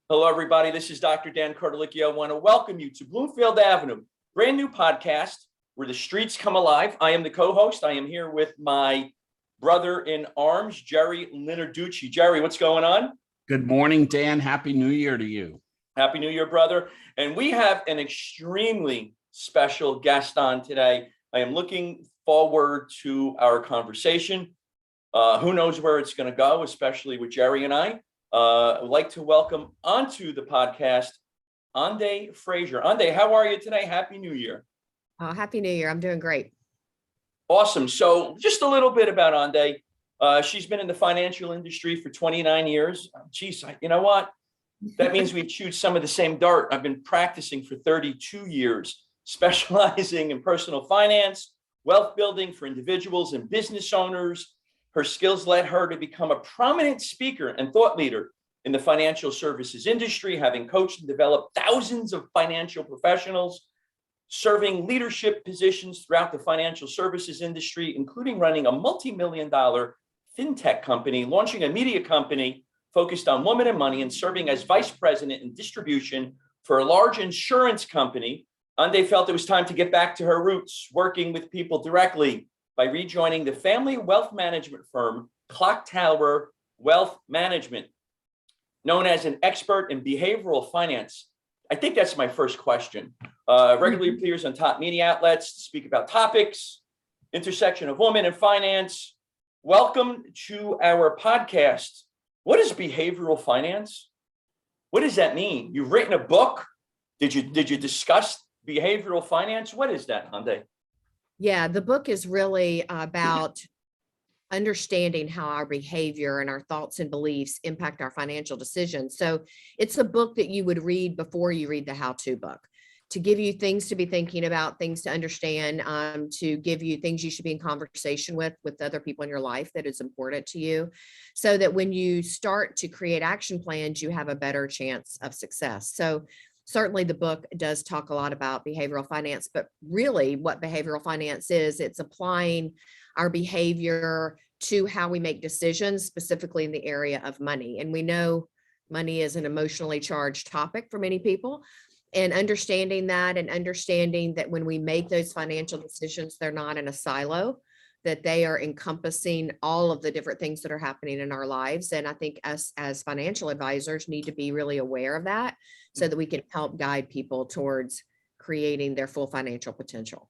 Hello, everybody. This is Dr. Dan Cardellichio. I want to welcome you to Bloomfield Avenue, brand new podcast where the streets come alive. I am the co-host. I am here with my brother in arms, Gerry Linarducci. Gerry, what's going on? Good morning, Dan. Happy New Year to you. Happy New Year, brother. And we have an extremely special guest on today. I am looking forward to our conversation. Who knows where it's going to go, especially with Gerry and I. I'd like to welcome onto the podcast, Ande Frazier. Ande, how are you today? Happy New Year. Happy New Year. I'm doing great. Awesome. So just a little bit about Ande. She's been in the financial industry for 29 years. Geez, you know what? That means we chewed some of the same dirt. I've been practicing for 32 years, specializing in personal finance, wealth building for individuals and business owners. Her skills led her to become a prominent speaker and thought leader in the financial services industry, having coached and developed thousands of financial professionals, serving leadership positions throughout the financial services industry, including running a multi-million-dollar fintech company, launching a media company focused on women and money, and serving as vice president in distribution for a large insurance company. Ande felt it was time to get back to her roots, working with people directly by rejoining the family wealth management firm, Clock Tower Wealth Management. Known as an expert in behavioral finance, I think that's my first question. Regularly appears on top media outlets to speak about topics, intersection of women and finance. Welcome to our podcast. What is behavioral finance? What does that mean? You've written a book. Did you discuss behavioral finance? What is that, Ande? Yeah, the book is really about understanding how our behavior and our thoughts and beliefs impact our financial decisions. So it's a book that you would read before you read the how-to book, to give you things to be thinking about, things to understand, to give you things you should be in conversation with other people in your life that is important to you, so that when you start to create action plans, you have a better chance of success. So certainly the book does talk a lot about behavioral finance, but really what behavioral finance is, it's applying our behavior to how we make decisions, specifically in the area of money. And we know money is an emotionally charged topic for many people. And understanding that, and understanding that when we make those financial decisions, they're not in a silo, that they are encompassing all of the different things that are happening in our lives. And I think us as financial advisors need to be really aware of that so that we can help guide people towards creating their full financial potential.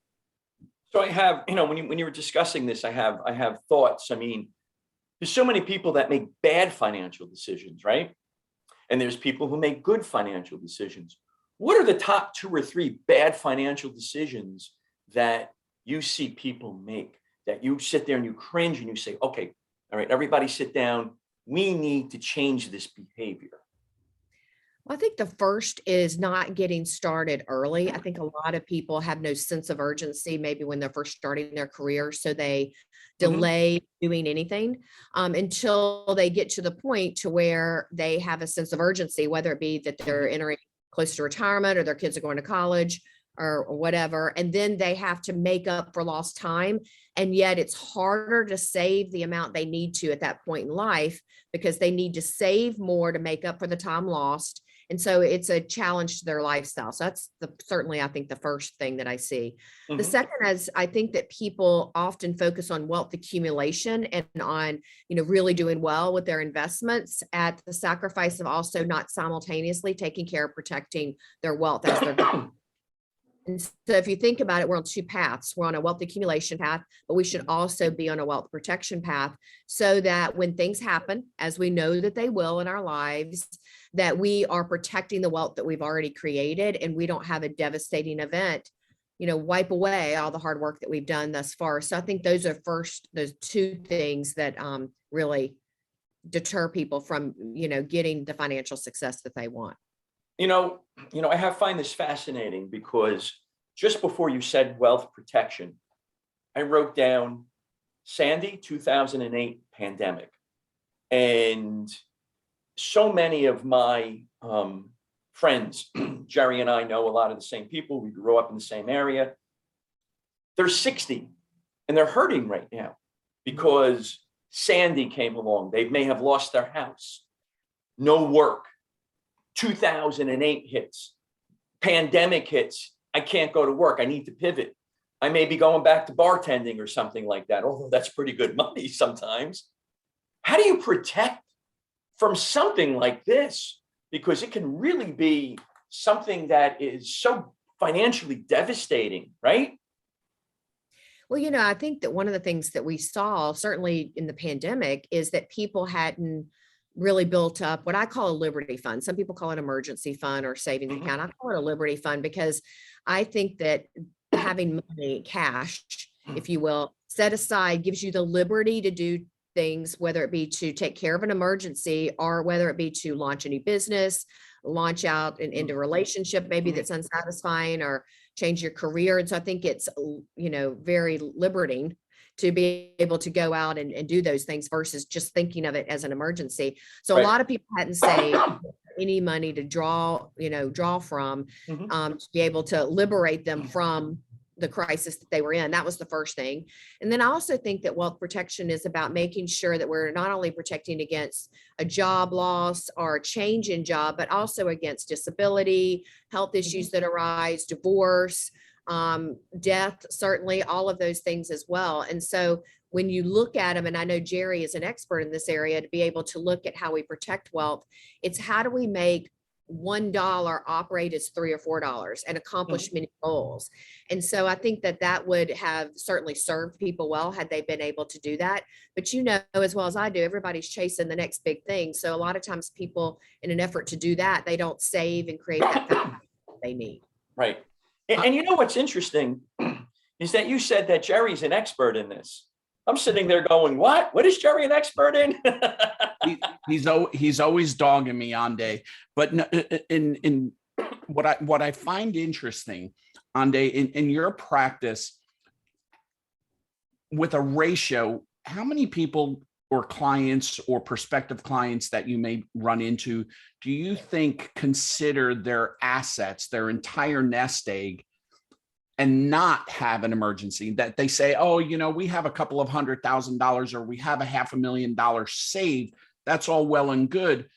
So I have, when you were discussing this, I have thoughts. I mean, there's so many people that make bad financial decisions, right? And there's people who make good financial decisions. What are the top 2 or 3 bad financial decisions that you see people make, that you sit there and you cringe and you say, okay, all right, everybody sit down. We need to change this behavior? Well, I think the first is not getting started early. I think a lot of people have no sense of urgency, maybe when they're first starting their career, so they delay doing anything until they get to the point to where they have a sense of urgency, whether it be that they're entering close to retirement or their kids are going to college or whatever, and then they have to make up for lost time. And yet it's harder to save the amount they need to at that point in life, because they need to save more to make up for the time lost. And so it's a challenge to their lifestyle. So that's certainly, I think, the first thing that I see. The second is, I think that people often focus on wealth accumulation and on, really doing well with their investments at the sacrifice of also not simultaneously taking care of protecting their wealth as they're going. And so if you think about it, we're on 2 paths. We're on a wealth accumulation path, but we should also be on a wealth protection path, so that when things happen, as we know that they will in our lives, that we are protecting the wealth that we've already created, and we don't have a devastating event, wipe away all the hard work that we've done thus far. So I think those 2 things that really deter people from, getting the financial success that they want. I find this fascinating, because just before you said wealth protection, I wrote down Sandy 2008 pandemic. And so many of my friends, Gerry and I know a lot of the same people. We grew up in the same area. They're 60 and they're hurting right now because Sandy came along. They may have lost their house, no work, 2008 hits, pandemic hits, I can't go to work, I need to pivot. I may be going back to bartending or something like that, although that's pretty good money sometimes. How do you protect from something like this? Because it can really be something that is so financially devastating, right? Well, you know, I think that one of the things that we saw, certainly in the pandemic, is that people hadn't really built up what I call a Liberty Fund. Some people call it emergency fund or savings account. I call it a Liberty Fund because I think that having money, cash, if you will, set aside gives you the liberty to do things, whether it be to take care of an emergency or whether it be to launch a new business, launch out into a relationship maybe that's unsatisfying, or change your career. And so I think it's, you know, very liberating to be able to go out and do those things versus just thinking of it as an emergency. So Right. a lot of people hadn't saved any money to draw from, to be able to liberate them from the crisis that they were in. That was the first thing. And then I also think that wealth protection is about making sure that we're not only protecting against a job loss or a change in job, but also against disability, health issues that arise, divorce, death, certainly all of those things as well. And so when you look at them, and I know Gerry is an expert in this area, to be able to look at how we protect wealth, it's how do we make $1 operate as $3 or $4 and accomplish many goals. And so I think that that would have certainly served people well had they been able to do that. But you know, as well as I do, everybody's chasing the next big thing. So a lot of times people, in an effort to do that, they don't save and create that foundation they need. Right. And you know what's interesting is that you said that Gerry's an expert in this. I'm sitting there going, what? What is Gerry an expert in? He's always dogging me, Ande. But in what I find interesting, Ande, in your practice with a ratio, how many people or clients or prospective clients that you may run into, do you think consider their assets, their entire nest egg, and not have an emergency? That they say, oh, you know, we have a couple of $100,000 or we have a $500,000 saved. That's all well and good,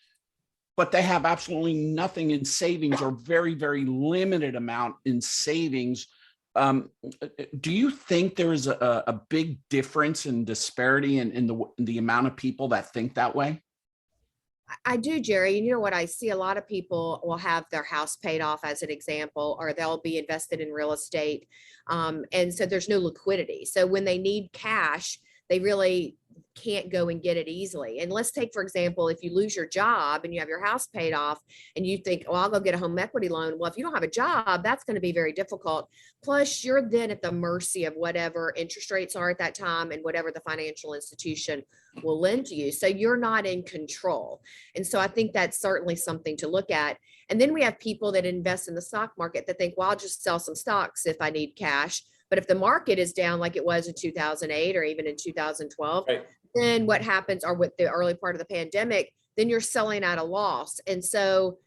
but they have absolutely nothing in savings or very, very limited amount in savings. Do you think there is a big difference in disparity in the amount of people that think that way? I do, Gerry. You know what? I see a lot of people will have their house paid off as an example, or they'll be invested in real estate. And so there's no liquidity. So when they need cash, they really can't go and get it easily. And let's take, for example, if you lose your job and you have your house paid off and you think, oh, I'll go get a home equity loan. Well, if you don't have a job, that's going to be very difficult. Plus, you're then at the mercy of whatever interest rates are at that time and whatever the financial institution will lend to you. So you're not in control. And so I think that's certainly something to look at. And then we have people that invest in the stock market that think, well, I'll just sell some stocks if I need cash. But if the market is down like it was in 2008 or even in 2012, Right. then what happens, or with the early part of the pandemic, then you're selling at a loss. And so,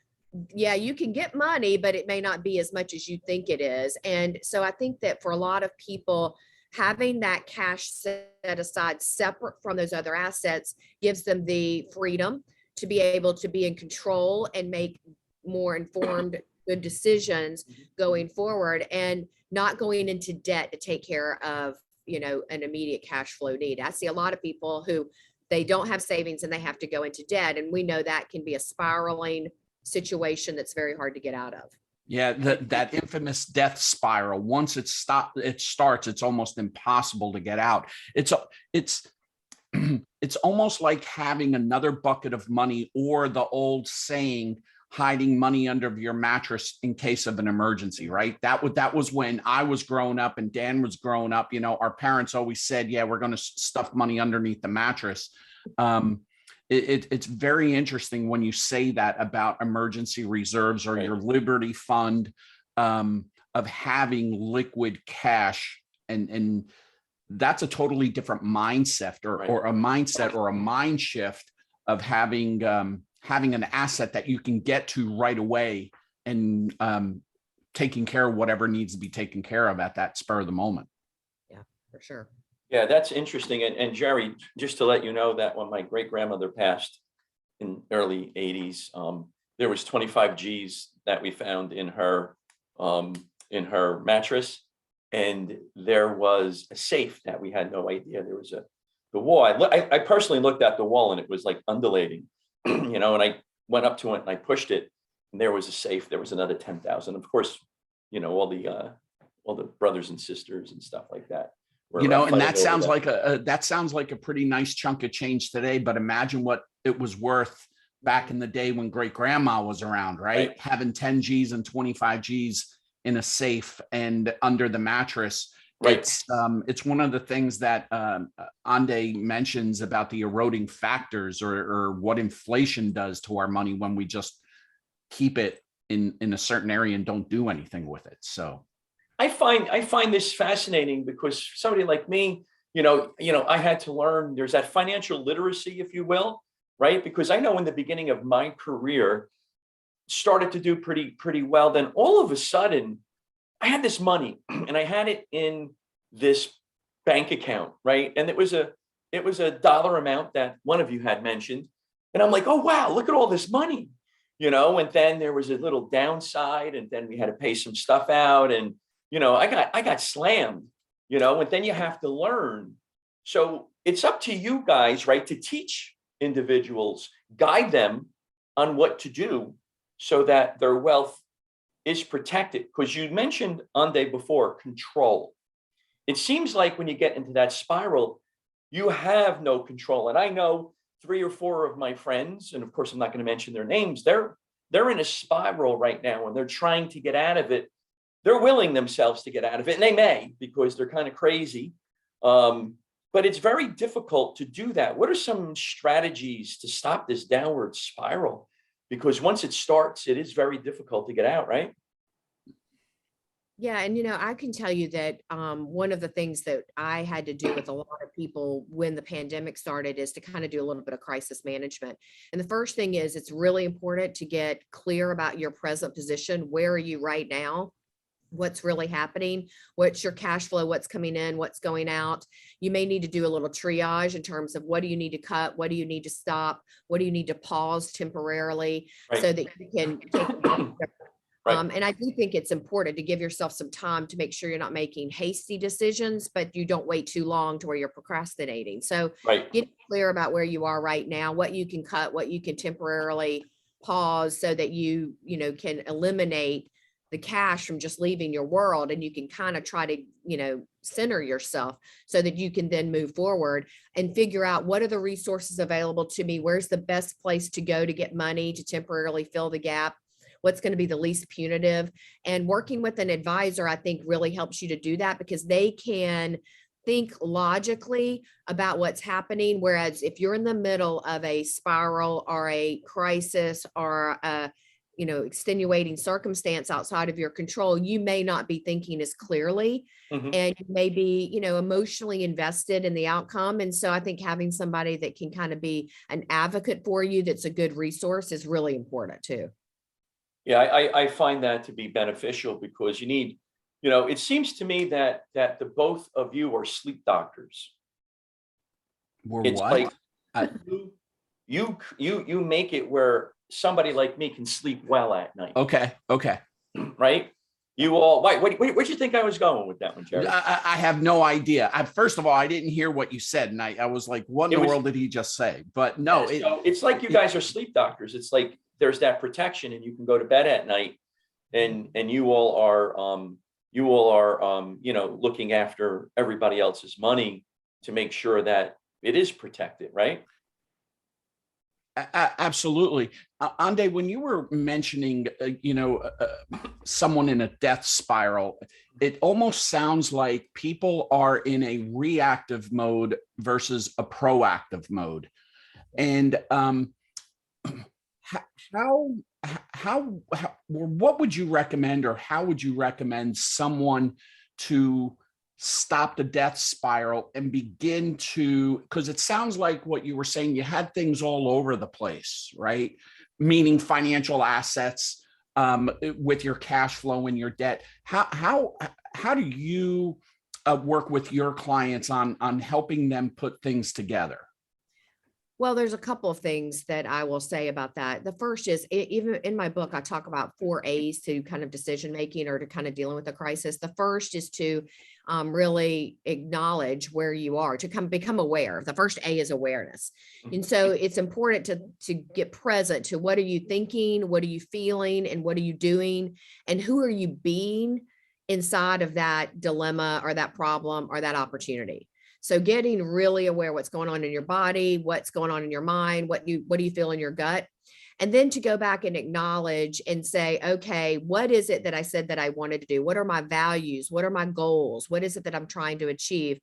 yeah, you can get money, but it may not be as much as you think it is. And so I think that for a lot of people, having that cash set aside separate from those other assets gives them the freedom to be able to be in control and make more informed, good decisions going forward, and not going into debt to take care of, you know, an immediate cash flow need. I see a lot of people who they don't have savings and they have to go into debt. And we know that can be a spiraling situation that's very hard to get out of. Yeah, that infamous death spiral. Once it starts, it's almost impossible to get out. It's it's almost like having another bucket of money, or the old saying, hiding money under your mattress in case of an emergency, right? That was when I was growing up and Dan was growing up. You know, our parents always said, yeah, we're going to stuff money underneath the mattress. It's very interesting when you say that about emergency reserves or your Liberty Fund, of having liquid cash, and that's a totally different mindset or a mindset or a mind shift of having an asset that you can get to right away and taking care of whatever needs to be taken care of at that spur of the moment. Yeah, for sure. Yeah, that's interesting. And Gerry, just to let you know that when my great grandmother passed in early 80s, there was 25 G's that we found in her mattress. And there was a safe that we had no idea. There was the wall. I personally looked at the wall and it was like undulating, and I went up to it and I pushed it and there was a safe. There was another 10,000. Of course, all the brothers and sisters and stuff like that. And that sounds like a pretty nice chunk of change today, but imagine what it was worth back in the day when great grandma was around, right? Having 10 G's and 25 G's in a safe and under the mattress. Right. It's one of the things that Ande mentions about the eroding factors or what inflation does to our money when we just keep it in a certain area and don't do anything with it. So I find this fascinating because somebody like me, I had to learn there's that financial literacy, if you will, right? Because I know in the beginning of my career, started to do pretty well. Then all of a sudden, I had this money and I had it in this bank account, right? And it was a dollar amount that one of you had mentioned. And I'm like, oh, wow, look at all this money, and then there was a little downside and then we had to pay some stuff out. And, I got slammed, and then you have to learn. So it's up to you guys, right, to teach individuals, guide them on what to do so that their wealth is protected. Because you mentioned Ande before, control. It seems like when you get into that spiral, you have no control. And I know 3 or 4 of my friends, and of course, I'm not going to mention their names, they're in a spiral right now and they're trying to get out of it. They're willing themselves to get out of it, and they may because they're kind of crazy. But it's very difficult to do that. What are some strategies to stop this downward spiral? Because once it starts, it is very difficult to get out, right? Yeah. And, I can tell you that one of the things that I had to do with a lot of people when the pandemic started is to kind of do a little bit of crisis management. And the first thing is it's really important to get clear about your present position. Where are you right now? What's really happening? What's your cash flow? What's coming in? What's going out? You may need to do a little triage in terms of what do you need to cut? What do you need to stop? What do you need to pause temporarily so that you can take and I do think it's important to give yourself some time to make sure you're not making hasty decisions, but you don't wait too long to where you're procrastinating. So get clear about where you are right now, what you can cut, what you can temporarily pause so that you can eliminate the cash from just leaving your world, and you can kind of try to, center yourself so that you can then move forward and figure out what are the resources available to me? Where's the best place to go to get money to temporarily fill the gap? What's going to be the least punitive? And working with an advisor, I think, really helps you to do that because they can think logically about what's happening. Whereas if you're in the middle of a spiral or a crisis or a extenuating circumstance outside of your control, you may not be thinking as clearly and you may be, emotionally invested in the outcome. And so I think having somebody that can kind of be an advocate for you that's a good resource is really important too. Yeah, I find that to be beneficial because you need, it seems to me that the both of you are sleep doctors. It's what? Like you make it where somebody like me can sleep well at night. Okay. Right? You all, where'd you think I was going with that one, Gerry? I have no idea. First of all, I didn't hear what you said, and I was like, what in the world did he just say? But no, it's like you guys are sleep doctors. It's like there's that protection, and you can go to bed at night, and you all are looking after everybody else's money to make sure that it is protected, right? Absolutely. Ande, when you were mentioning, someone in a death spiral, it almost sounds like people are in a reactive mode versus a proactive mode. And what would you recommend, or how would you recommend someone to stop the death spiral and begin to, because it sounds like what you were saying, you had things all over the place, right? Meaning financial assets, with your cash flow and your debt. How do you work with your clients on helping them put things together? Well, there's a couple of things that I will say about that. The first is even in my book, I talk about 4 A's to kind of decision making or to kind of dealing with a crisis. The first is to really acknowledge where you are, to become aware. The first A is awareness. And so it's important to get present to what are you thinking, what are you feeling, and what are you doing, and who are you being inside of that dilemma or that problem or that opportunity. So getting really aware what's going on in your body, what's going on in your mind, what do you feel in your gut? And then to go back and acknowledge and say, okay, what is it that I said that I wanted to do? What are my values? What are my goals? What is it that I'm trying to achieve?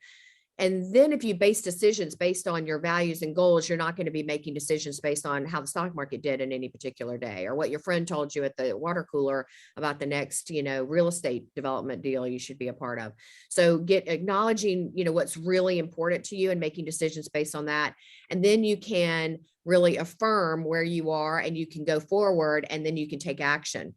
And then if you base decisions based on your values and goals, you're not going to be making decisions based on how the stock market did in any particular day or what your friend told you at the water cooler about the next, real estate development deal you should be a part of. So get acknowledging, what's really important to you and making decisions based on that. And then you can really affirm where you are and you can go forward and then you can take action.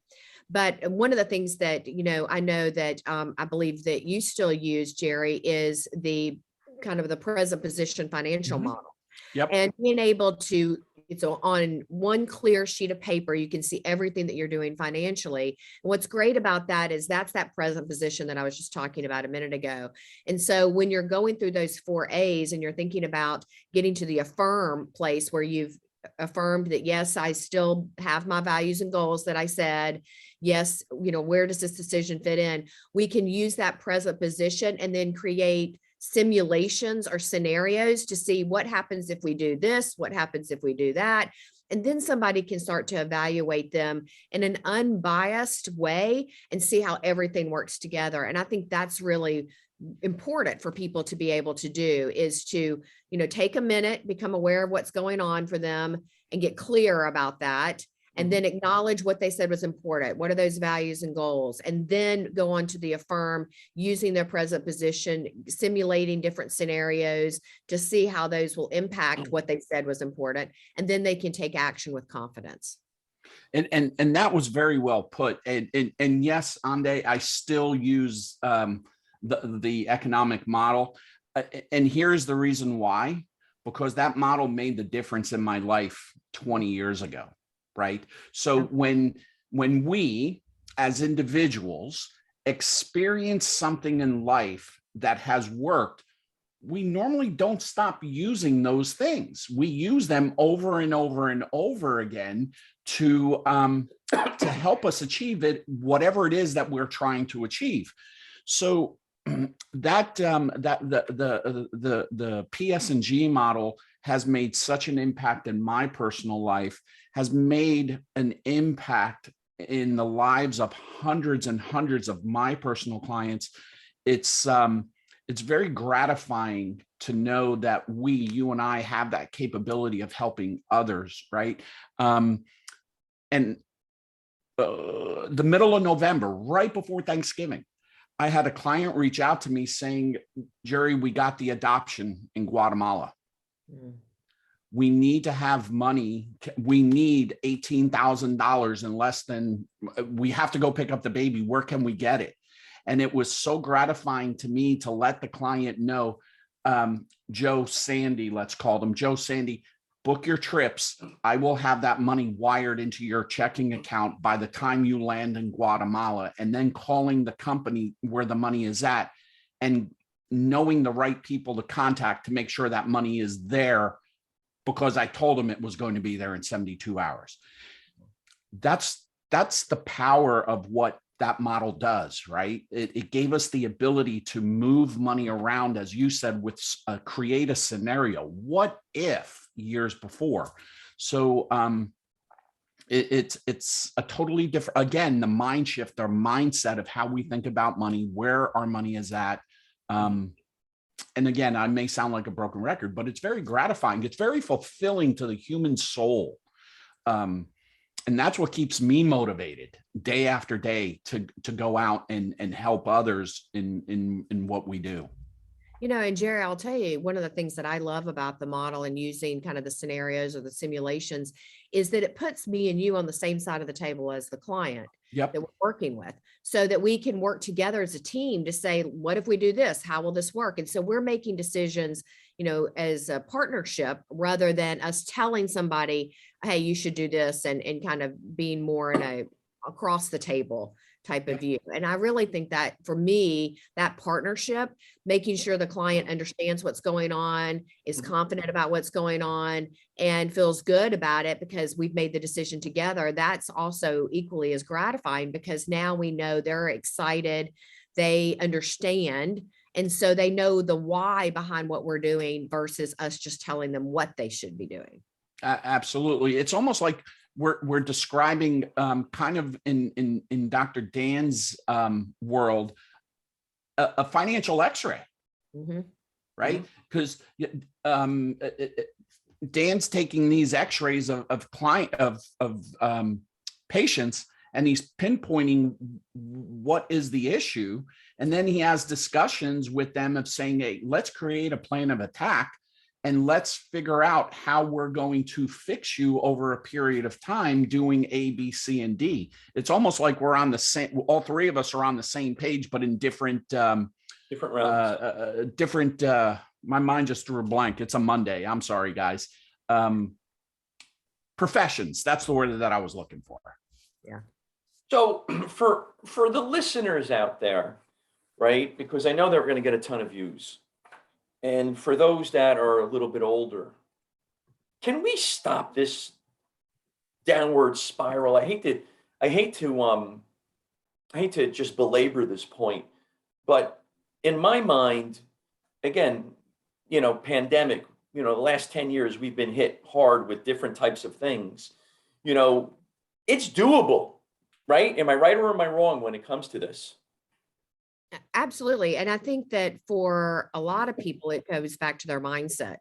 But one of the things that, I know that I believe that you still use, Gerry, is the kind of the present position financial model. Yep. And being able to, it's on one clear sheet of paper, you can see everything that you're doing financially. And what's great about that is that's that present position that I was just talking about a minute ago. And so when you're going through those 4 A's and you're thinking about getting to the affirm place where you've affirmed that, yes, I still have my values and goals that I said, yes, where does this decision fit in? We can use that present position and then create simulations or scenarios to see what happens if we do this, what happens if we do that. And then somebody can start to evaluate them in an unbiased way and see how everything works together. And I think that's really important for people to be able to do, is to, take a minute, become aware of what's going on for them and get clear about that. And then acknowledge what they said was important. What are those values and goals? And then go on to the affirm, using their present position, simulating different scenarios to see how those will impact what they said was important. And then they can take action with confidence. And that was very well put. And yes, Ande, I still use the economic model. And here's the reason why, because that model made the difference in my life 20 years ago. Right. So when we as individuals experience something in life that has worked, we normally don't stop using those things. We use them over and over and over again to help us achieve it, whatever it is that we're trying to achieve. So that the PS&G model has made such an impact in my personal life, has made an impact in the lives of hundreds and hundreds of my personal clients. It's very gratifying to know that you and I have that capability of helping others, right? And the middle of November, right before Thanksgiving, I had a client reach out to me saying, Gerry, we got the adoption in Guatemala. We need to have money. We need $18,000 in less than, we have to go pick up the baby. Where can we get it? And it was so gratifying to me to let the client know, Joe Sandy, let's call them Joe Sandy, book your trips. I will have that money wired into your checking account by the time you land in Guatemala, and then calling the company where the money is at and knowing the right people to contact to make sure that money is there, because I told them it was going to be there in 72 hours. That's the power of what that model does, right? It gave us the ability to move money around, as you said, with create a scenario. What if years before? So it's a totally different, again, the mind shift, our mindset of how we think about money, where our money is at. And again, I may sound like a broken record, but it's very gratifying. It's very fulfilling to the human soul. And that's what keeps me motivated day after day to go out and help others in what we do. And Gerry, I'll tell you, one of the things that I love about the model and using kind of the scenarios or the simulations is that it puts me and you on the same side of the table as the client Yep. that we're working with, so that we can work together as a team to say, what if we do this? How will this work? And so we're making decisions, as a partnership rather than us telling somebody, hey, you should do this, and kind of being more in a across the table type of view. And I really think that for me, that partnership, making sure the client understands what's going on, is confident about what's going on, and feels good about it because we've made the decision together, that's also equally as gratifying, because now we know they're excited, they understand, and so they know the why behind what we're doing versus us just telling them what they should be doing. Absolutely. It's almost like we're describing kind of in Dr. Dan's world, a financial X-ray, right? Because Dan's taking these X-rays of patients, and he's pinpointing what is the issue, and then he has discussions with them of saying, hey, let's create a plan of attack, and let's figure out how we're going to fix you over a period of time doing A, B, C, and D. It's almost like we're on the same, all three of us are on the same page, but in different realms. My mind just drew a blank. It's a Monday. I'm sorry, guys. Professions. That's the word that I was looking for. Yeah. So for the listeners out there, right? Because I know they're going to get a ton of views. And for those that are a little bit older, can we stop this downward spiral? I hate to just belabor this point, but in my mind, again, pandemic, the last 10 years, we've been hit hard with different types of things. It's doable, right? Am I right or am I wrong when it comes to this? Absolutely. And I think that for a lot of people, it goes back to their mindset.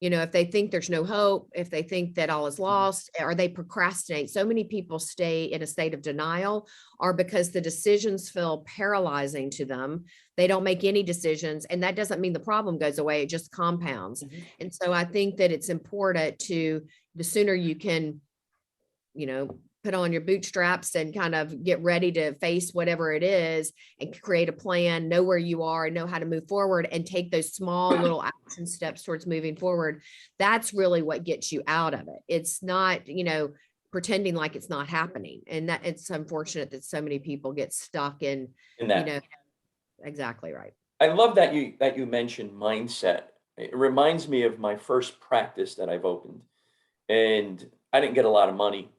If they think there's no hope, if they think that all is lost, or they procrastinate. So many people stay in a state of denial, or because the decisions feel paralyzing to them, they don't make any decisions. And that doesn't mean the problem goes away, it just compounds. And so I think that it's important the sooner you can, put on your bootstraps and kind of get ready to face whatever it is and create a plan, know where you are and know how to move forward, and take those small little action steps towards moving forward. That's really what gets you out of it. It's not, pretending like it's not happening. And that it's unfortunate that so many people get stuck in that. Exactly right. I love that you mentioned mindset. It reminds me of my first practice that I've opened, and I didn't get a lot of money.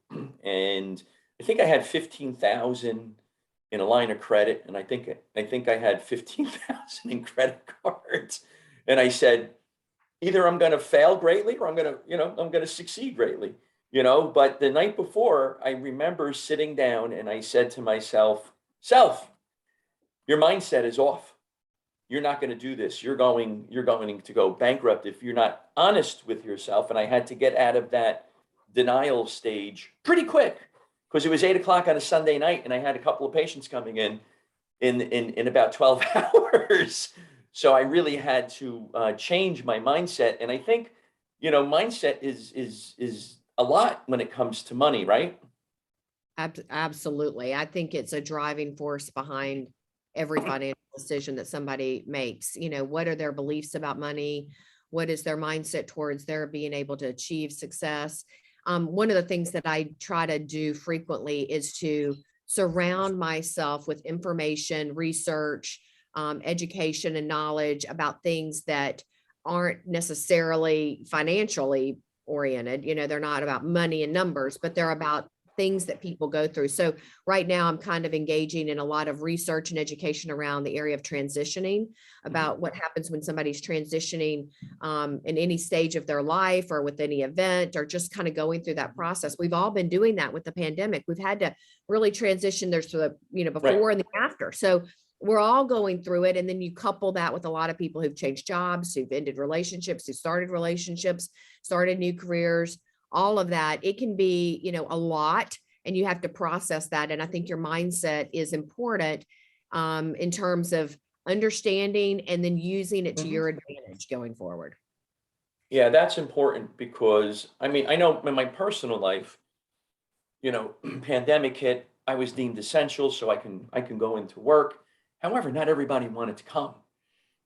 And I think I had 15,000 in a line of credit, and I think I had 15,000 in credit cards. And I said, either I'm going to fail greatly, or I'm going to succeed greatly. But the night before, I remember sitting down and I said to myself, your mindset is off. You're not going to do this. You're going to go bankrupt if you're not honest with yourself. And I had to get out of that denial stage pretty quick, because it was 8 o'clock on a Sunday night and I had a couple of patients coming in about 12 hours. So I really had to change my mindset. And I think, mindset is a lot when it comes to money, right? Absolutely. I think it's a driving force behind every financial decision that somebody makes. What are their beliefs about money? What is their mindset towards their being able to achieve success? One of the things that I try to do frequently is to surround myself with information, research, education, and knowledge about things that aren't necessarily financially oriented. They're not about money and numbers, but they're about things that people go through. So right now I'm kind of engaging in a lot of research and education around the area of transitioning, about what happens when somebody's transitioning in any stage of their life or with any event, or just kind of going through that process. We've all been doing that with the pandemic. We've had to really transition. There's the, before and the after. So we're all going through it. And then you couple that with a lot of people who've changed jobs, who've ended relationships, who started relationships, started new careers, all of that. It can be, a lot, and you have to process that. And I think your mindset is important in terms of understanding, and then using it to your advantage going forward. Yeah, that's important because I mean, I know in my personal life, pandemic hit, I was deemed essential, so I can go into work. However, not everybody wanted to come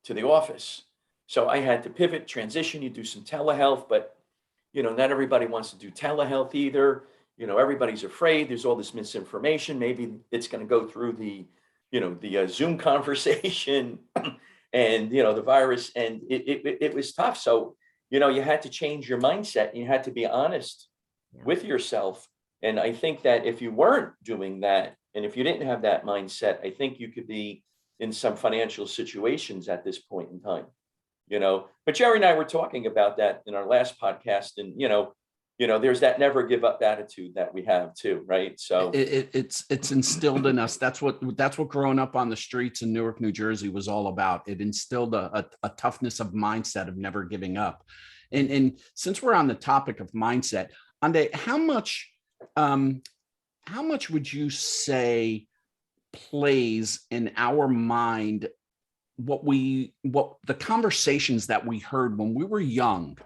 to the office. So I had to pivot, transition, you do some telehealth, but not everybody wants to do telehealth either. Everybody's afraid. There's all this misinformation. Maybe it's going to go through the Zoom conversation and, the virus. And it was tough. So, you had to change your mindset and you had to be honest with yourself. And I think that if you weren't doing that, and if you didn't have that mindset, I think you could be in some financial situations at this point in time. But Gerry and I were talking about that in our last podcast, and there's that never give up attitude that we have too, right? So it's instilled in us. That's what growing up on the streets in Newark, New Jersey was all about. It instilled a toughness of mindset of never giving up. And since we're on the topic of mindset, Ande, how much would you say plays in our mind what the conversations that we heard when we were young,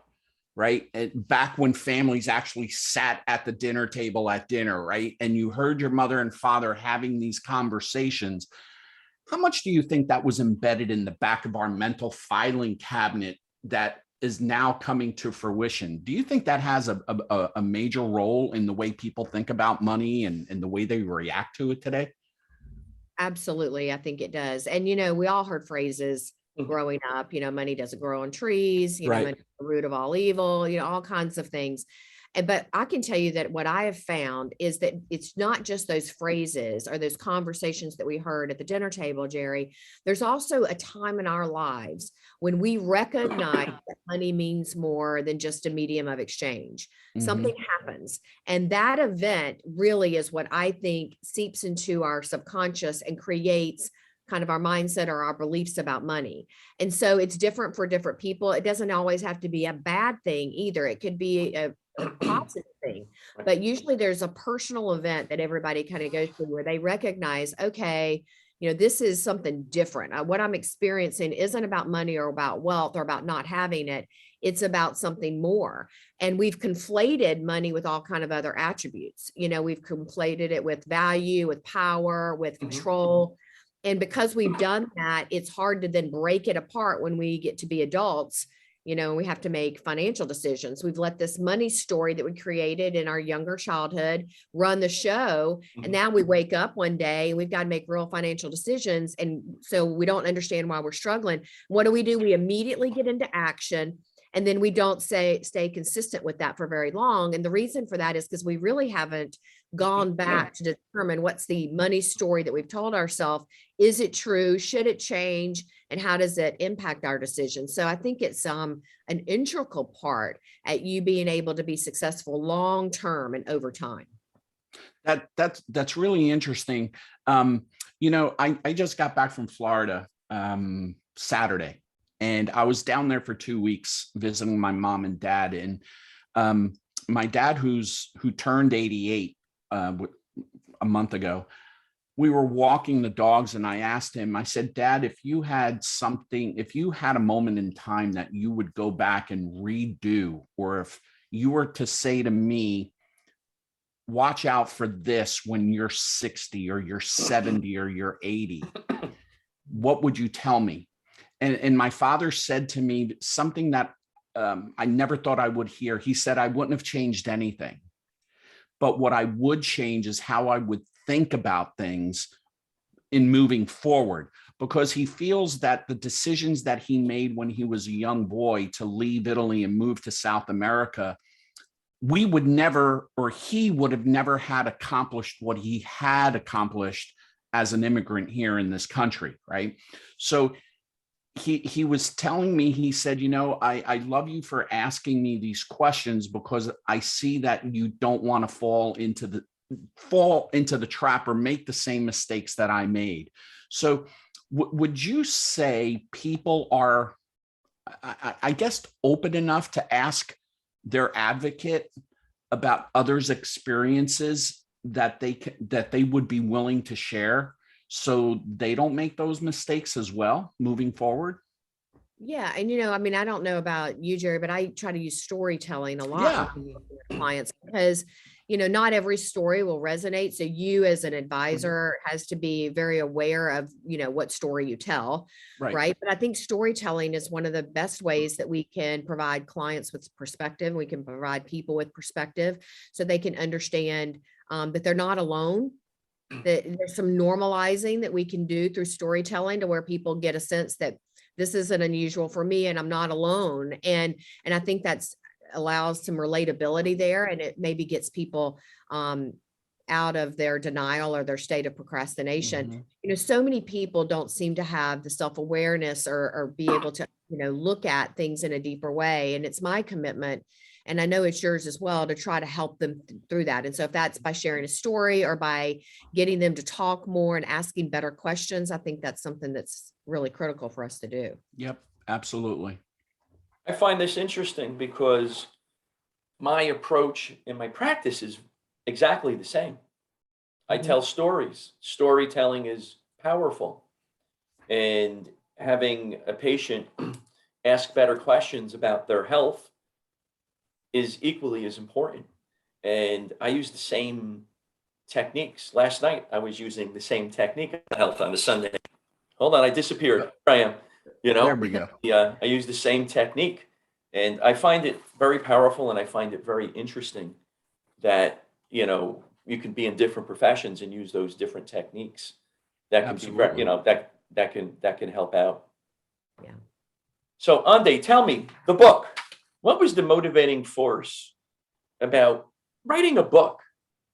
right? Back when families actually sat at the dinner table at dinner, right? And you heard your mother and father having these conversations. How much do you think that was embedded in the back of our mental filing cabinet that is now coming to fruition? Do you think that has a major role in the way people think about money and the way they react to it today? Absolutely. I think it does. And, we all heard phrases growing up, money doesn't grow on trees, Right. money is the root of all evil, all kinds of things. But I can tell you that what I have found is that it's not just those phrases or those conversations that we heard at the dinner table, Gerry. There's also a time in our lives when we recognize that money means more than just a medium of exchange. Something happens. And that event really is what I think seeps into our subconscious and creates kind of our mindset or our beliefs about money. And so it's different for different people. It doesn't always have to be a bad thing either. It could be a positive thing, but usually there's a personal event that everybody kind of goes through where they recognize, okay, this is something different. What I'm experiencing isn't about money or about wealth or about not having it. It's about something more. And we've conflated money with all kind of other attributes. We've conflated it with value, with power, with control. And because we've done that, it's hard to then break it apart when we get to be adults. We have to make financial decisions. We've let this money story that we created in our younger childhood run the show. And now we wake up one day and we've got to make real financial decisions. And so we don't understand why we're struggling. What do? We immediately get into action. And then we don't stay consistent with that for very long. And the reason for that is because we really haven't gone back to determine what's the money story that we've told ourselves. Is it true? Should it change? And how does it impact our decisions? So I think it's an integral part at you being able to be successful long-term and over time. That's really interesting. I just got back from Florida Saturday, and I was down there for 2 weeks visiting my mom and dad. And my dad, who turned 88 a month ago, we were walking the dogs, and I asked him, I said, Dad, if you had a moment in time that you would go back and redo, or if you were to say to me, watch out for this when you're 60 or you're 70 or you're 80, what would you tell me? And my father said to me something that I never thought I would hear. He said, I wouldn't have changed anything, but what I would change is how I would think about things in moving forward, because he feels that the decisions that he made when he was a young boy to leave Italy and move to South America, he would have never had accomplished what he had accomplished as an immigrant here in this country, right? So he was telling me, he said, I love you for asking me these questions because I see that you don't want to fall into the trap or make the same mistakes that I made. So would you say people are, I guess, open enough to ask their advocate about others' experiences that they would be willing to share? so they don't make those mistakes as well moving forward? Yeah. And, I mean, I don't know about you, Gerry, but I try to use storytelling a lot Yeah. with clients because, not every story will resonate. So you as an advisor has to be very aware of, what story you tell. Right. But I think storytelling is one of the best ways that we can provide clients with perspective. We can provide people with perspective so they can understand that they're not alone. That there's some normalizing that we can do through storytelling to where people get a sense that this isn't unusual for me and I'm not alone. And I think that's allows some relatability there, and it maybe gets people out of their denial or their state of procrastination. So many people don't seem to have the self-awareness or be able to, look at things in a deeper way. And it's my commitment, and I know it's yours as well, to try to help them through that. And so if that's by sharing a story or by getting them to talk more and asking better questions, I think that's something that's really critical for us to do. Yep, absolutely. I find this interesting because my approach in my practice is exactly the same. I tell stories. Storytelling is powerful. And having a patient ask better questions about their health is equally as important. And I use the same techniques. Last night, I was using the same technique on health on a Sunday. Hold on, I disappeared. Here I am. There we go. Yeah, I use the same technique. And I find it very powerful, and I find it very interesting that, you can be in different professions and use those different techniques. That can Absolutely. be, that can help out. Yeah. So Ande, tell me, the book, what was the motivating force about writing a book?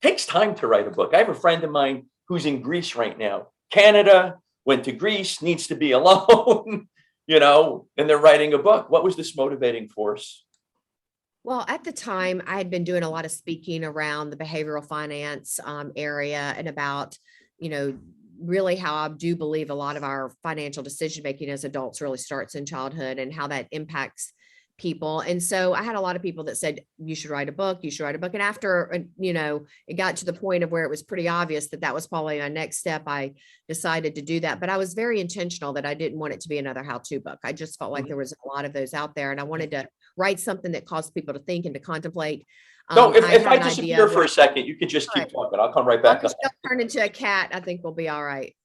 Takes time to write a book. I have a friend of mine who's in Greece right now. Canada, went to Greece, needs to be alone, and they're writing a book. What was this motivating force? Well, at the time, I had been doing a lot of speaking around the behavioral finance area and about, really how I do believe a lot of our financial decision making as adults really starts in childhood and how that impacts people. And so I had a lot of people that said, you should write a book, you should write a book. And after, it got to the point of where it was pretty obvious that that was probably my next step, I decided to do that. But I was very intentional that I didn't want it to be another how-to book. I just felt like there was a lot of those out there, and I wanted to write something that caused people to think and to contemplate. No, if I had an disappear idea for a second, you can just keep Right. talking. I'll come right back up. Turn into a cat. I think we'll be all right.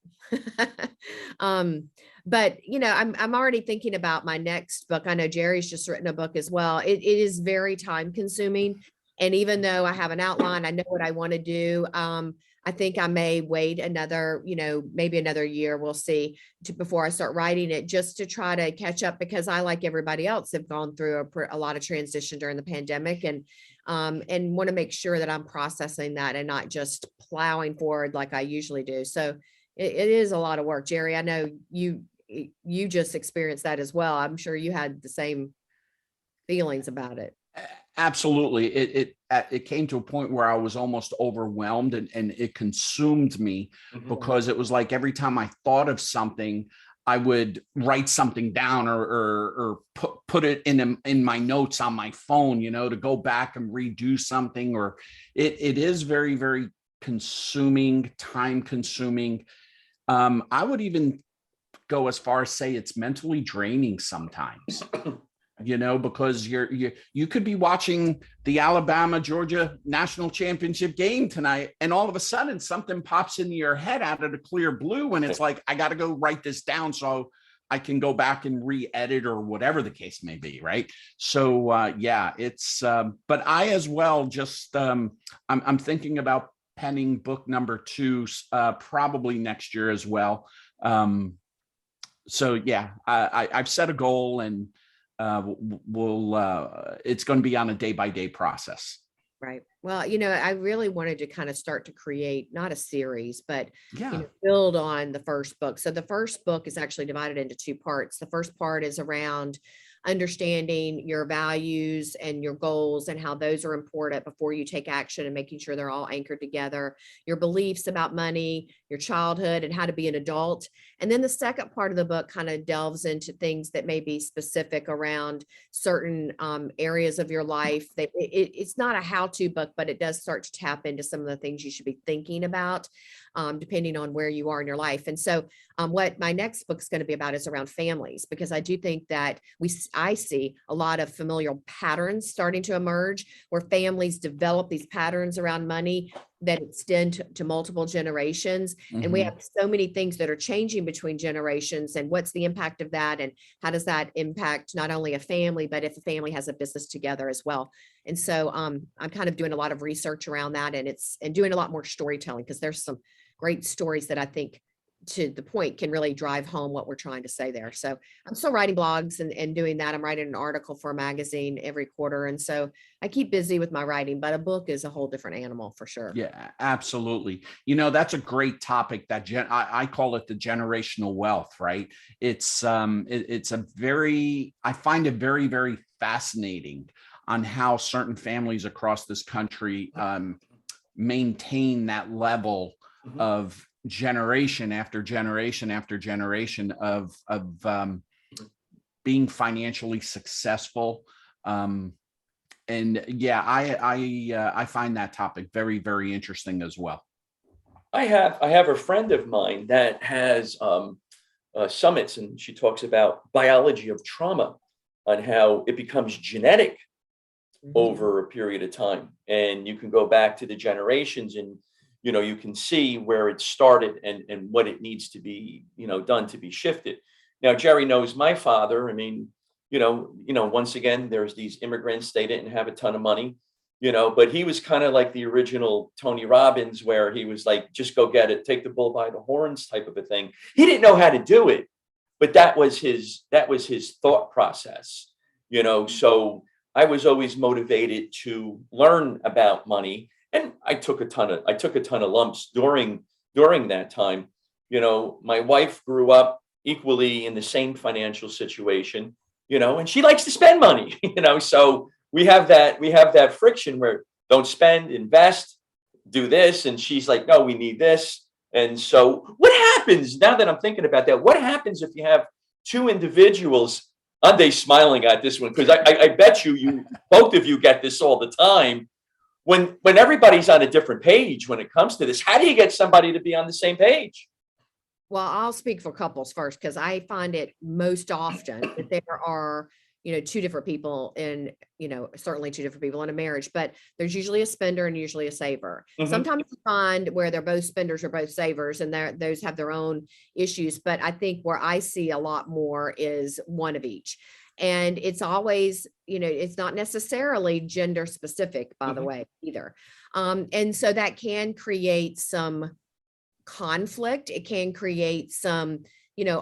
But I'm already thinking about my next book. I know Gerry's just written a book as well. It is very time consuming. And even though I have an outline, I know what I want to do. I think I may wait another, maybe another year, we'll see, before I start writing it, just to try to catch up, because I, like everybody else, have gone through a lot of transition during the pandemic, and want to make sure that I'm processing that and not just plowing forward like I usually do. So it is a lot of work. Gerry, I know you just experienced that as well. I'm sure you had the same feelings about it. Absolutely. It came to a point where I was almost overwhelmed, and it consumed me, because it was like every time I thought of something, I would write something down or put it in my notes on my phone, to go back and redo something. Or it is very, very consuming, time consuming. I would even go as far as say it's mentally draining sometimes. Because you could be watching the Alabama-Georgia national championship game tonight, and all of a sudden something pops into your head out of the clear blue, and it's like, I got to go write this down so I can go back and re-edit or whatever the case may be, right? So it's but I as well just I'm thinking about penning book number 2 probably next year as well. So yeah, I've set a goal, and it's going to be on a day-by-day process. Right. Well, I really wanted to kind of start to create not a series, but Yeah. Build on the first book. So the first book is actually divided into 2 parts. The first part is around understanding your values and your goals and how those are important before you take action, and making sure they're all anchored together, your beliefs about money, your childhood, and how to be an adult. And then the second part of the book kind of delves into things that may be specific around certain areas of your life. It's not a how-to book, but it does start to tap into some of the things you should be thinking about, depending on where you are in your life. And so what my next book is going to be about is around families, because I do think that I see a lot of familial patterns starting to emerge where families develop these patterns around money that extend to multiple generations. And we have so many things that are changing between generations, and what's the impact of that, and how does that impact not only a family, but if a family has a business together as well. And so I'm kind of doing a lot of research around that, and doing a lot more storytelling, because there's some great stories that I think, to the point, can really drive home what we're trying to say there. So I'm still writing blogs and doing that. I'm writing an article for a magazine every quarter. And so I keep busy with my writing, but a book is a whole different animal for sure. Yeah, absolutely. That's a great topic that I call it the generational wealth, right? It's I find it very, very fascinating on how certain families across this country maintain that level of generation after generation after generation of being financially successful. And yeah, I find that topic very, very interesting as well. I have a friend of mine that has summits, and she talks about biology of trauma, on how it becomes genetic over a period of time, and you can go back to the generations, and you can see where it started and what it needs to be, done to be shifted. Now, Gerry knows my father. I mean, once again, there's these immigrants, they didn't have a ton of money, but he was kind of like the original Tony Robbins, where he was like, just go get it, take the bull by the horns type of a thing. He didn't know how to do it, but that was his thought process, so I was always motivated to learn about money. And I took a ton of lumps during that time. My wife grew up equally in the same financial situation, and she likes to spend money, so we have that friction where don't spend, invest, do this. And she's like, no, we need this. And so what happens, now that I'm thinking about that, what happens if you have two individuals? Ande's smiling at this one, because I bet you both of you get this all the time. When everybody's on a different page when it comes to this, how do you get somebody to be on the same page? Well, I'll speak for couples first, because I find it most often that there are, two different people in, certainly two different people in a marriage, but there's usually a spender and usually a saver. Sometimes you find where they're both spenders or both savers, and those have their own issues. But I think where I see a lot more is one of each. And it's always, it's not necessarily gender specific, by the way, either. And so that can create some conflict. It can create some,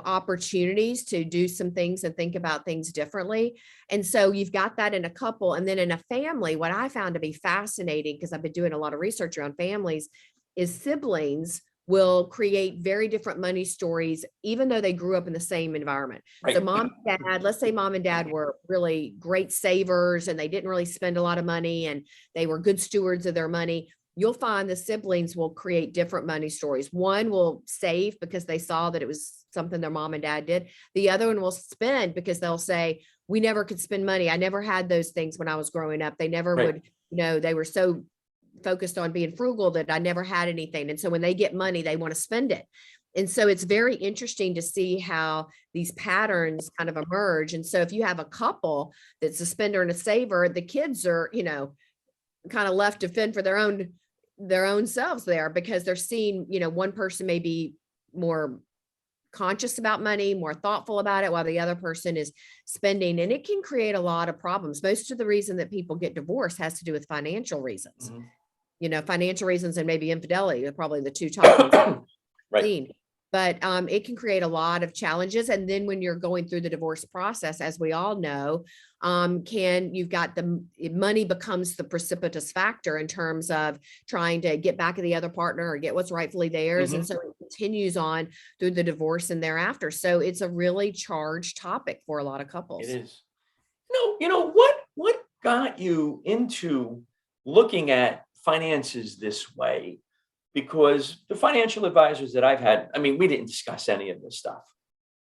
opportunities to do some things and think about things differently. And so you've got that in a couple. And then in a family, what I found to be fascinating, because I've been doing a lot of research around families, is siblings will create very different money stories, even though they grew up in the same environment. Right. So mom and dad, let's say mom and dad were really great savers and they didn't really spend a lot of money and they were good stewards of their money. You'll find the siblings will create different money stories. One will save because they saw that it was something their mom and dad did. The other one will spend because they'll say, we never could spend money. I never had those things when I was growing up. They never would, they were so focused on being frugal that I never had anything. And so when they get money, they want to spend it. And so it's very interesting to see how these patterns kind of emerge. And so if you have a couple that's a spender and a saver, the kids are, kind of left to fend for their own selves there, because they're seeing, one person may be more conscious about money, more thoughtful about it, while the other person is spending. And it can create a lot of problems. Most of the reason that people get divorced has to do with financial reasons. Financial reasons and maybe infidelity are probably the two top ones. Right. But it can create a lot of challenges. And then when you're going through the divorce process, as we all know, you've got the money becomes the precipitous factor in terms of trying to get back at the other partner or get what's rightfully theirs. And so it continues on through the divorce and thereafter. So it's a really charged topic for a lot of couples. It is. What got you into looking at finances this way? Because the financial advisors that I've had, I mean, we didn't discuss any of this stuff,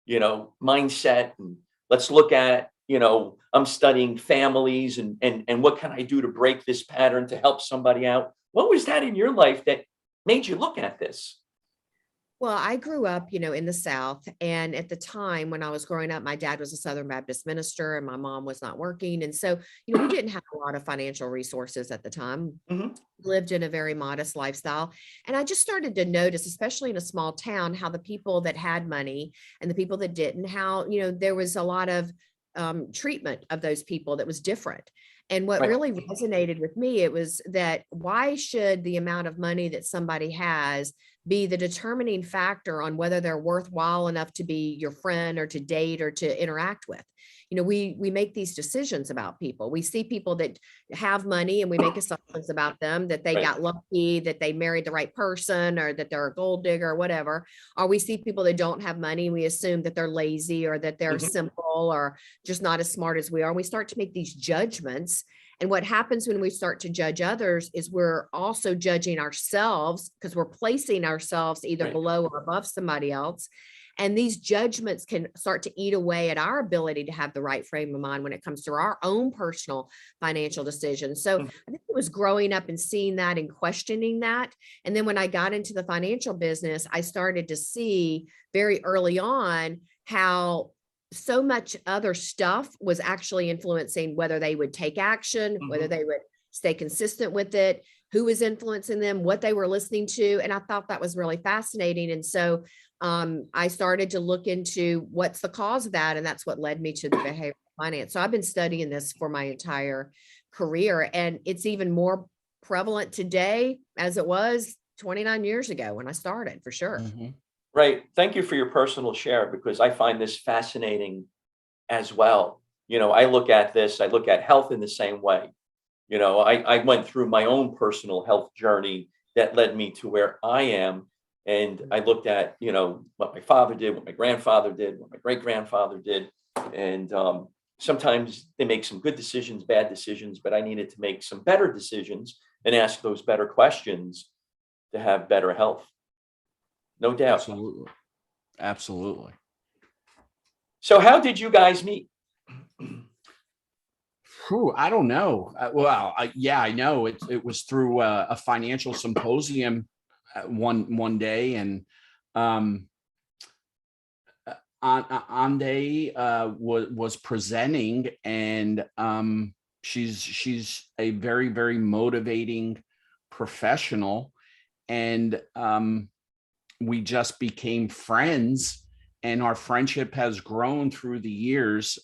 mindset, and let's look at, I'm studying families and what can I do to break this pattern to help somebody out? What was that in your life that made you look at this? Well, I grew up, in the South. And at the time when I was growing up, my dad was a Southern Baptist minister and my mom was not working. And so, we didn't have a lot of financial resources at the time. Mhm. Lived in a very modest lifestyle. And I just started to notice, especially in a small town, how the people that had money and the people that didn't, how, there was a lot of treatment of those people that was different. And what Right. really resonated with me, it was that why should the amount of money that somebody has be the determining factor on whether they're worthwhile enough to be your friend or to date or to interact with? We make these decisions about people. We see people that have money and we make assumptions about them, that they Right. got lucky, that they married the right person, or that they're a gold digger or whatever. Or we see people that don't have money, we assume that they're lazy or that they're Mhm. simple or just not as smart as we are. And we start to make these judgments. And what happens when we start to judge others is we're also judging ourselves, because we're placing ourselves either Right. below or above somebody else. And these judgments can start to eat away at our ability to have the right frame of mind when it comes to our own personal financial decisions. So Mhm. I think it was growing up and seeing that and questioning that. And then when I got into the financial business, I started to see very early on how so much other stuff was actually influencing whether they would take action, whether Mhm. they would stay consistent with it, who was influencing them, what they were listening to. And I thought that was really fascinating. And so I started to look into what's the cause of that. And that's what led me to the behavioral finance. So I've been studying this for my entire career. And it's even more prevalent today as it was 29 years ago when I started, for sure. Mhm. Right. Thank you for your personal share because I find this fascinating as well. I look at this, I look at health in the same way. I went through my own personal health journey that led me to where I am. And I looked at, what my father did, what my grandfather did, what my great grandfather did. And sometimes they make some good decisions, bad decisions, but I needed to make some better decisions and ask those better questions to have better health. No doubt. Absolutely. Absolutely. So, how did you guys meet? Whew, I don't know. Yeah, I know it was through a financial symposium one day, and um, Ande was presenting, and she's a very, very motivating professional, and we just became friends, and our friendship has grown through the years.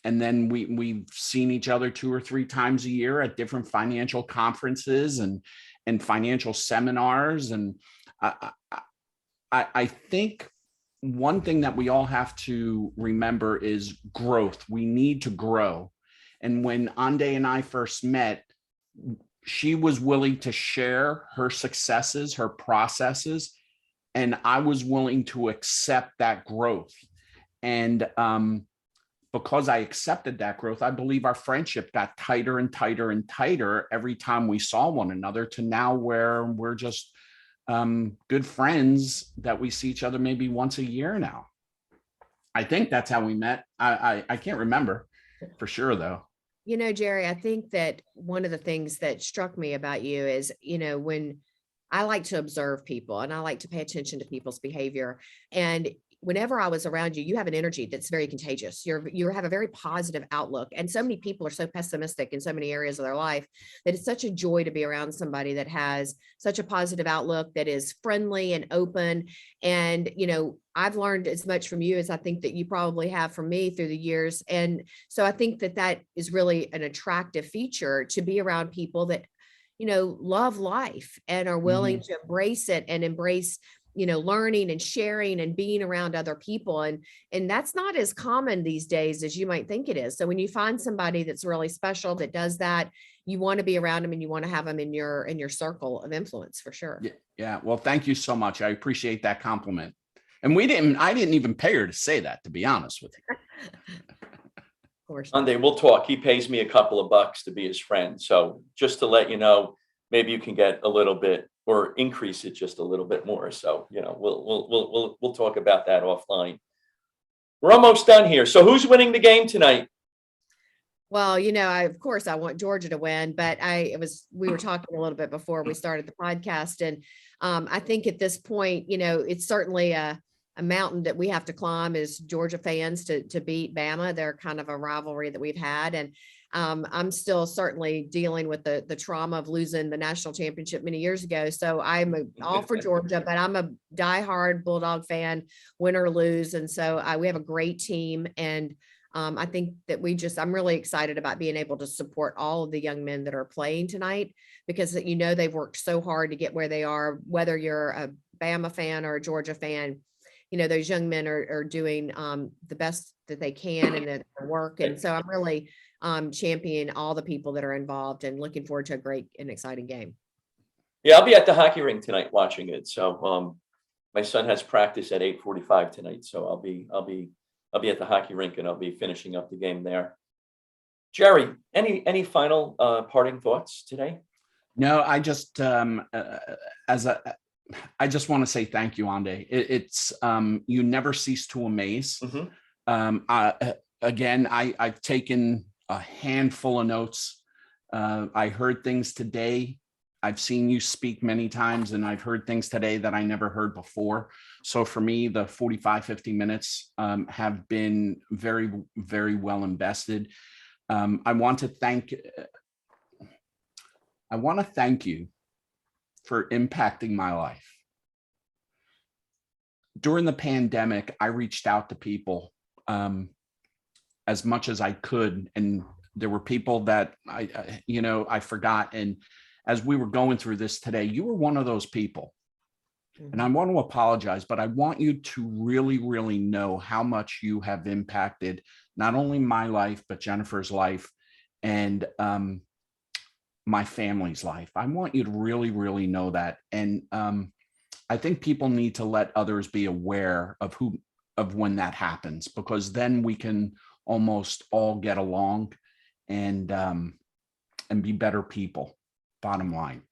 And then we've seen each other 2 or 3 times a year at different financial conferences and financial seminars. And I think one thing that we all have to remember is growth. We need to grow. And when Ande and I first met, she was willing to share her successes, her processes, and I was willing to accept that growth. And because I accepted that growth, I believe our friendship got tighter and tighter and tighter every time we saw one another, to now where we're just good friends that we see each other maybe once a year now. I think that's how we met. I can't remember for sure though. Gerry, I think that one of the things that struck me about you is, when I like to observe people and I like to pay attention to people's behavior. And whenever I was around you, you have an energy that's very contagious. You have a very positive outlook. And so many people are so pessimistic in so many areas of their life that it's such a joy to be around somebody that has such a positive outlook, that is friendly and open. And, I've learned as much from you as I think that you probably have from me through the years. And so I think that that is really an attractive feature, to be around people that, love life and are willing to embrace it and embrace, learning and sharing and being around other people. And that's not as common these days as you might think it is. So when you find somebody that's really special that does that, you want to be around them and you want to have them in your circle of influence, for sure. Yeah. Well, thank you so much. I appreciate that compliment. And I didn't even pay her to say that, to be honest with you. course. Ande, we'll talk. He pays me a couple of bucks to be his friend. So just to let you know, maybe you can get a little bit or increase it just a little bit more. So, we'll talk about that offline. We're almost done here. So who's winning the game tonight? Well, of course I want Georgia to win, but we were talking a little bit before we started the podcast. And I think at this point, it's certainly a mountain that we have to climb as Georgia fans to beat Bama. They're kind of a rivalry that we've had. And I'm still certainly dealing with the trauma of losing the national championship many years ago. So I'm all for Georgia, but I'm a diehard Bulldog fan, win or lose. And so we have a great team. And I think that I'm really excited about being able to support all of the young men that are playing tonight, because they've worked so hard to get where they are, whether you're a Bama fan or a Georgia fan. Those young men are doing the best that they can in their work. And so I'm really championing all the people that are involved and looking forward to a great and exciting game. Yeah, I'll be at the hockey rink tonight watching it. So my son has practice at 8:45 tonight. So I'll be at the hockey rink and I'll be finishing up the game there. Gerry, any final parting thoughts today? No, I just I just want to say thank you, Ande. It's you never cease to amaze. Again, I've taken a handful of notes. I heard things today. I've seen you speak many times, and I've heard things today that I never heard before. So for me, the 45, 50 minutes have been very, very well invested. I want to thank you for impacting my life. During the pandemic, I reached out to people as much as I could, and there were people that I forgot. And as we were going through this today, you were one of those people. And I want to apologize, but I want you to really, really know how much you have impacted not only my life, but Jennifer's life and my family's life. I want you to really, really know that. And I think people need to let others be aware of when that happens, because then we can almost all get along and be better people. Bottom line.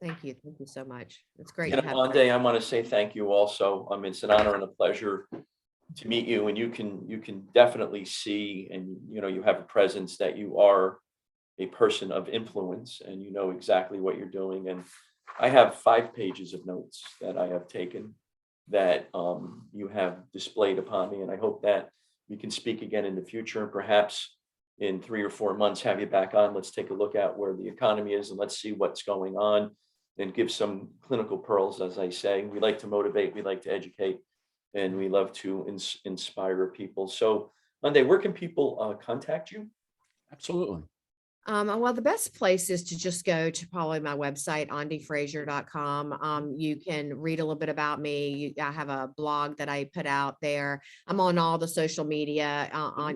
Thank you so much. It's great. Ande, I want to say thank you also. It's an honor and a pleasure to meet you, and you can definitely see, and you have a presence that you are a person of influence, and you know exactly what you're doing. And I have 5 pages of notes that I have taken that you have displayed upon me, and I hope that we can speak again in the future, and perhaps in 3 or 4 months have you back on. Let's take a look at where the economy is and let's see what's going on and give some clinical pearls. As I say, we like to motivate, we like to educate, and we love to inspire people. So Ande, where can people contact you? Absolutely. Well, the best place is to just go to probably my website, andefrazier.com. You can read a little bit about me. I have a blog that I put out there. I'm on all the social media.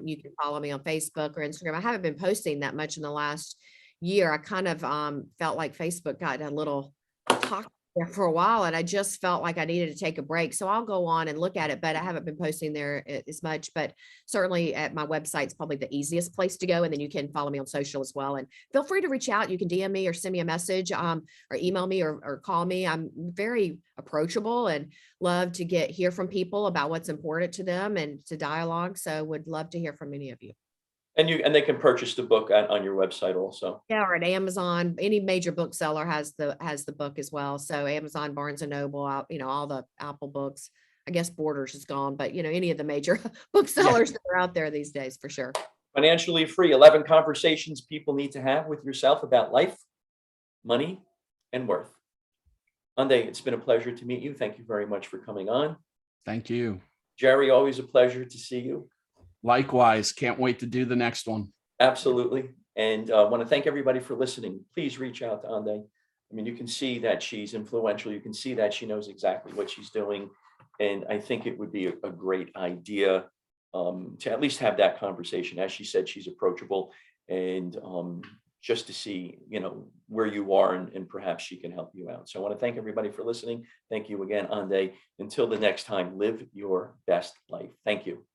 You can follow me on Facebook or Instagram. I haven't been posting that much in the last year. I kind of felt like Facebook got a little toxic there for a while, and I just felt like I needed to take a break. So I'll go on and look at it, but I haven't been posting there as much. But certainly at my website is probably the easiest place to go. And then you can follow me on social as well. And feel free to reach out. You can DM me or send me a message or email me or call me. I'm very approachable and love to hear from people about what's important to them and to dialogue. So would love to hear from any of you. And they can purchase the book on your website also. Yeah, or at Amazon. Any major bookseller has the book as well. So Amazon, Barnes and Noble, all the Apple books. I guess Borders is gone, but any of the major booksellers that are out there these days for sure. Financially Free, 11 conversations people need to have with yourself about life, money, and worth. Ande, it's been a pleasure to meet you. Thank you very much for coming on. Thank you. Gerry, always a pleasure to see you. Likewise. Can't wait to do the next one. Absolutely. And I want to thank everybody for listening. Please reach out to Ande. You can see that she's influential. You can see that she knows exactly what she's doing. And I think it would be a great idea to at least have that conversation. As she said, she's approachable, and just to see, where you are, and perhaps she can help you out. So I want to thank everybody for listening. Thank you again, Ande. Until the next time, live your best life. Thank you.